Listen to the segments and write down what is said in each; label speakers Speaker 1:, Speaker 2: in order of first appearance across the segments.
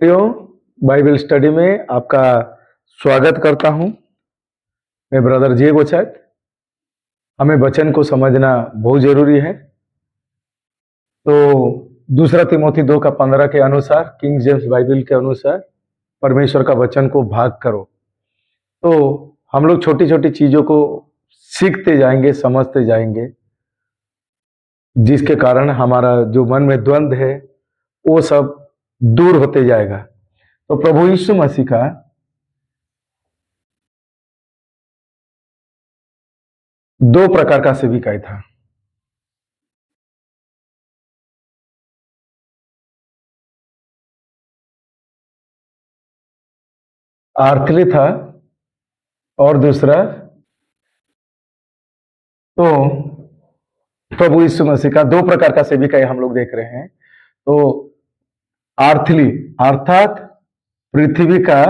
Speaker 1: भाइयों, Bible study में आपका स्वागत करता हूं। मैं ब्रदर जे गोचैत। हमें वचन को समझना बहुत जरूरी है। तो दूसरा तिमोथी 2:15 के अनुसार, किंग जेम्स बाइबल के अनुसार, परमेश्वर का वचन को भाग करो। तो हम लोग छोटी छोटी चीजों को सीखते जाएंगे, समझते जाएंगे, जिसके कारण हमारा जो मन में द्वंद्व है वो सब दूर होते जाएगा। तो प्रभु यीशु मसीह का दो प्रकार का सेविकाई था। आर्थली था और दूसरा, तो प्रभु यीशु मसीह का दो प्रकार का सेविकाई हम लोग देख रहे हैं। तो आर्थली अर्थात पृथ्वी का,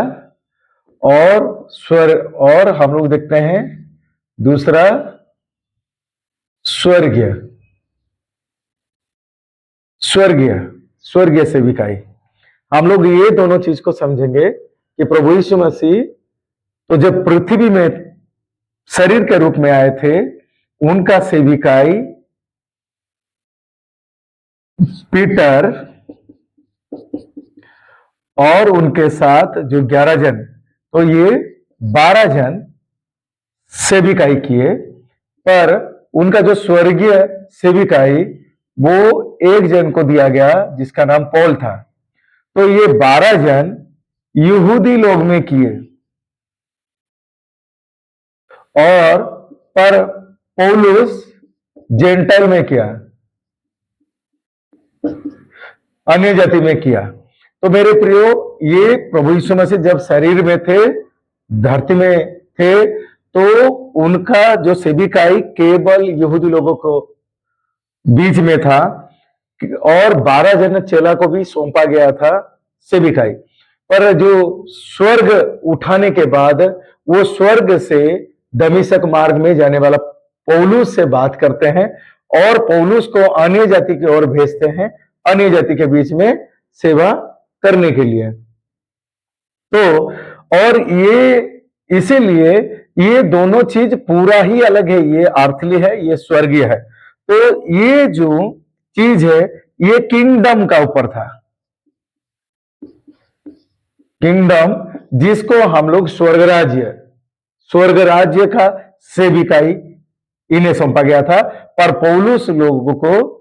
Speaker 1: और स्वर्ग, और हम लोग देखते हैं दूसरा स्वर्गीय स्वर्गीय स्वर्गीय सेविकाई। हम लोग ये दोनों चीज को समझेंगे कि प्रभु यीशु मसीह तो जब पृथ्वी में शरीर के रूप में आए थे, उनका सेविकाई पीटर और उनके साथ जो 11 जन, तो ये 12 जन सेविकाई किए। पर उनका जो स्वर्गीय सेविकाई वो एक जन को दिया गया जिसका नाम पौल था। तो ये 12 जन यहूदी लोग में किए, और पर पौलुस जेंटाइल में किया, अन्य जाति में किया। तो मेरे प्रियो, ये प्रभु यीशु मसीह जब शरीर में थे, धरती में थे, तो उनका जो सेविकाई केवल यहूदी लोगों को बीच में था, और 12 जन चेला को भी सौंपा गया था सेविकाई। पर जो स्वर्ग उठाने के बाद वो स्वर्ग से दमिश्क मार्ग में जाने वाला पौलुस से बात करते हैं, और पौलुस को अन्य जाति की ओर भेजते हैं, अन्य जाति के बीच में सेवा करने के लिए। तो और ये इसीलिए ये दोनों चीज पूरा ही अलग है। ये अर्थली है, ये स्वर्गीय है। तो ये जो चीज है ये किंगडम का ऊपर था। किंगडम जिसको हम लोग स्वर्ग राज्य का सेविकाई इन्हें सौंपा गया था। पर पौलुस लोगों को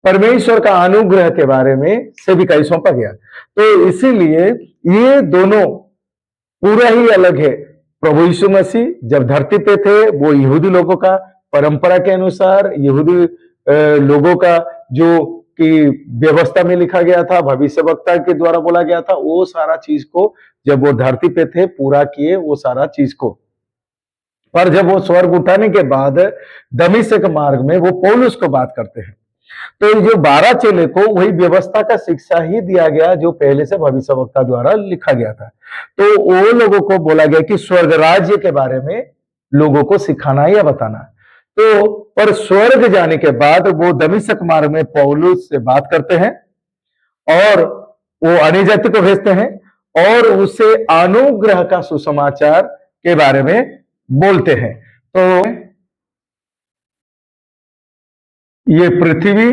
Speaker 1: परमेश्वर का अनुग्रह के बारे में सेविकाई सौंपा गया। तो इसीलिए ये दोनों पूरा ही अलग है। प्रभु यीशु मसीह जब धरती पे थे, वो यहूदी लोगों का परंपरा के अनुसार, यहूदी लोगों का जो कि व्यवस्था में लिखा गया था, भविष्यवक्ता के द्वारा बोला गया था, वो सारा चीज को जब वो धरती पे थे पूरा किए, वो सारा चीज को। पर जब वो स्वर्ग उठाने के बाद दमिश्क मार्ग में वो पौलुस को बात करते हैं। तो जो 12 चेले को वही व्यवस्था का शिक्षा ही दिया गया जो पहले से भविष्यवक्ता द्वारा लिखा गया था। तो वो लोगों को बोला गया कि स्वर्ग राज्य के बारे में लोगों को सिखाना या बताना। तो पर स्वर्ग जाने के बाद वो दमिश्क मार्ग में पौलुस से बात करते हैं, और वो अन्य जाति को भेजते हैं, और उसे अनुग्रह का सुसमाचार के बारे में बोलते हैं। तो ये पृथ्वी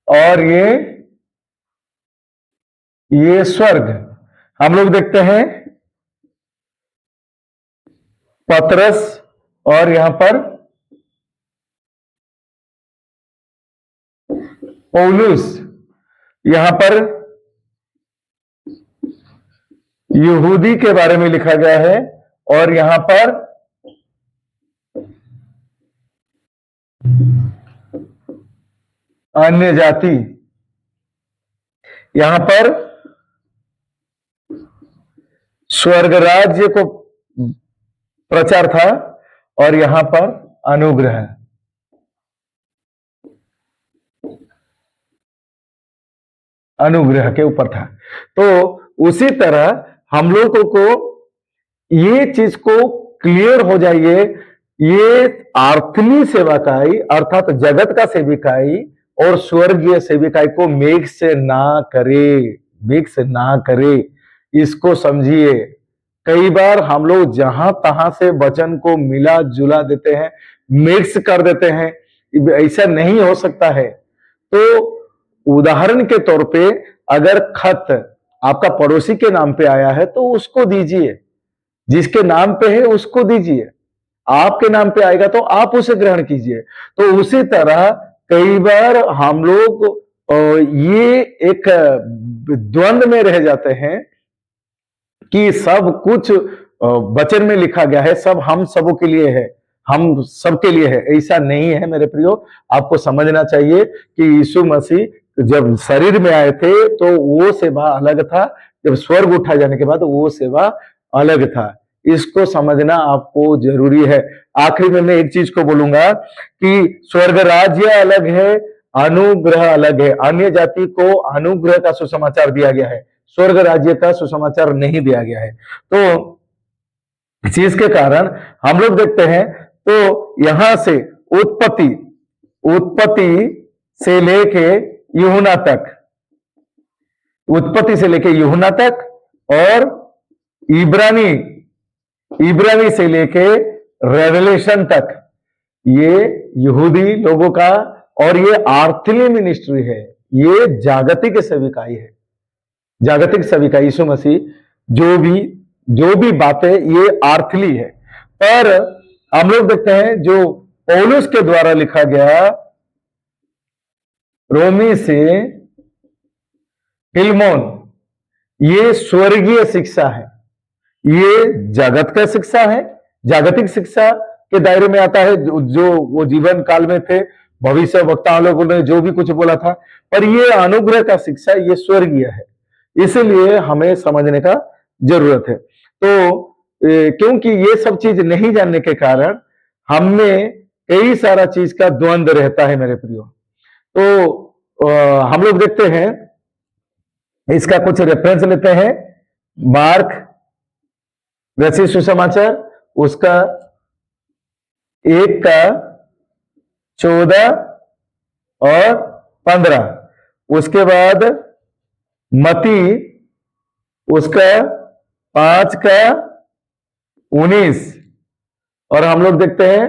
Speaker 1: और ये स्वर्ग हम लोग देखते हैं। पतरस और यहां पर पौलुस, यहां पर यहूदी के बारे में लिखा गया है, और यहां पर अन्य जाति। यहां पर स्वर्ग राज्य को प्रचार था, और यहां पर अनुग्रह के ऊपर था। तो उसी तरह हम लोगों को ये चीज को क्लियर हो जाइए, ये अर्थली सेवकाई अर्थात जगत का सेविकाई और स्वर्गीय सेविकाई को मिक्स ना करे, मिक्स ना करे, इसको समझिए। कई बार हम लोग जहां तहां से वचन को मिला जुला देते हैं, मिक्स कर देते हैं, ऐसा नहीं हो सकता है। तो उदाहरण के तौर पे अगर खत आपका पड़ोसी के नाम पे आया है तो उसको दीजिए, जिसके नाम पे है उसको दीजिए, आपके नाम पे आएगा तो आप उसे ग्रहण कीजिए। तो उसी तरह कई बार हम लोग ये एक द्वंद में रह जाते हैं कि सब कुछ वचन में लिखा गया है, सब हम सबों के लिए है, हम सबके लिए है। ऐसा नहीं है मेरे प्रियो, आपको समझना चाहिए कि यीशु मसीह जब शरीर में आए थे तो वो सेवा अलग था, जब स्वर्ग उठाए जाने के बाद वो सेवा अलग था। इसको समझना आपको जरूरी है। आखिरी में मैं एक चीज को बोलूंगा कि स्वर्ग राज्य अलग है, अनुग्रह अलग है। अन्य जाति को अनुग्रह का सुसमाचार दिया गया है, स्वर्ग राज्य का सुसमाचार नहीं दिया गया है। तो इस चीज के कारण हम लोग देखते हैं तो यहां से उत्पत्ति उत्पत्ति से लेके यूहन्ना तक, उत्पत्ति से लेके यूहन्ना तक और इब्रानी इब्रानी से लेके रेवलेशन तक, ये यहूदी लोगों का और ये आर्थली मिनिस्ट्री है, ये जागतिक सेविकाई है, जागतिक सेविकाई। यीशु मसीह जो भी बातें ये आर्थली है। पर हम लोग देखते हैं जो पौलुस के द्वारा लिखा गया रोमी से फिलमोन, ये स्वर्गीय शिक्षा है, ये जगत का शिक्षा है, जागतिक शिक्षा के दायरे में आता है, जो वो जीवन काल में थे, भविष्य वक्ता लोगों ने जो भी कुछ बोला था। पर ये अनुग्रह का शिक्षा, ये स्वर्गीय है, इसलिए हमें समझने का जरूरत है। तो क्योंकि ये सब चीज नहीं जानने के कारण हमें कई सारा चीज का द्वंद रहता है मेरे प्रियो। तो हम लोग देखते हैं, इसका कुछ रेफरेंस लेते हैं। मार्क रचित सुसमाचार, उसका 1 का 14 और 15, उसके बाद मती उसका 5 का 19, और हम लोग देखते हैं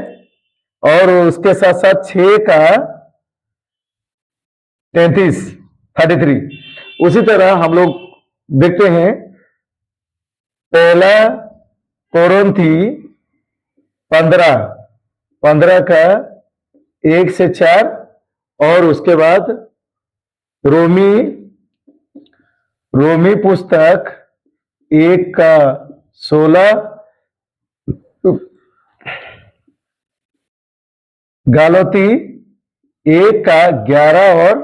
Speaker 1: और उसके साथ साथ 6 का 33। उसी तरह हम लोग देखते हैं पहला कोरिन्थी 15 का 1 से 4, और उसके बाद रोमी पुस्तक 1 का 16, गालोती 1 का 11 और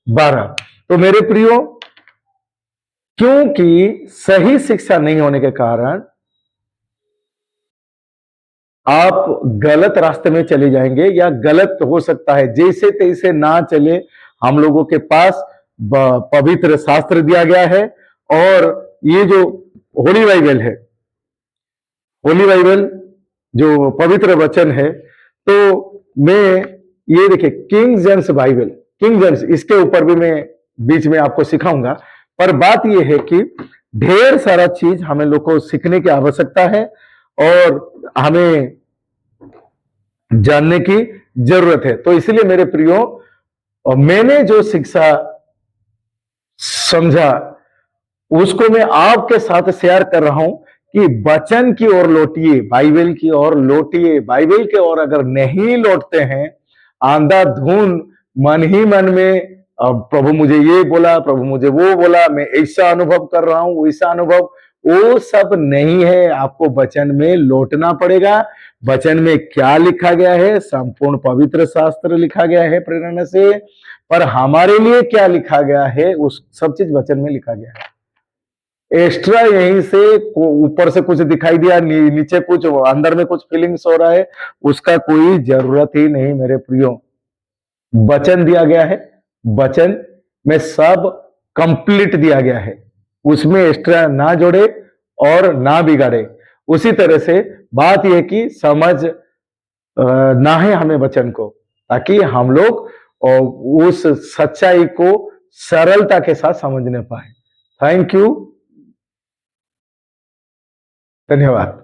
Speaker 1: 12। तो मेरे प्रियो, क्योंकि सही शिक्षा नहीं होने के कारण आप गलत रास्ते में चले जाएंगे, या गलत हो सकता है, जैसे तैसे ना चले। हम लोगों के पास पवित्र शास्त्र दिया गया है, और ये जो होली बाइबल है, होली बाइबल जो पवित्र वचन है, तो मैं ये देखिए king James Bible, king James, इसके ऊपर भी मैं बीच में आपको सिखाऊंगा। पर बात यह है कि ढेर सारा चीज हमें लोग को सीखने की आवश्यकता है और हमें जानने की जरूरत है। तो इसलिए मेरे प्रियो, मैंने जो शिक्षा समझा उसको मैं आपके साथ शेयर कर रहा हूं कि वचन की ओर लौटिए, बाइबल की ओर लौटिए। बाइबल की ओर अगर नहीं लौटते हैं, अंधाधुन मन ही मन में प्रभु मुझे ये बोला, प्रभु मुझे वो बोला, मैं ऐसा अनुभव कर रहा हूं, वैसा अनुभव, वो सब नहीं है। आपको वचन में लौटना पड़ेगा। वचन में क्या लिखा गया है, संपूर्ण पवित्र शास्त्र लिखा गया है प्रेरणा से, पर हमारे लिए क्या लिखा गया है, उस सब चीज वचन में लिखा गया है। एक्स्ट्रा यहीं से ऊपर से कुछ दिखाई दिया, नीचे कुछ, अंदर में कुछ फीलिंग्स हो रहा है, उसका कोई जरूरत ही नहीं मेरे प्रियो। वचन दिया गया है, वचन में सब कंप्लीट दिया गया है, उसमें एक्स्ट्रा ना जोड़े, और ना बिगाड़े। उसी तरह से बात यह कि समझ ना है हमें वचन को, ताकि हम लोग उस सच्चाई को सरलता के साथ समझने पाए। थैंक यू, धन्यवाद।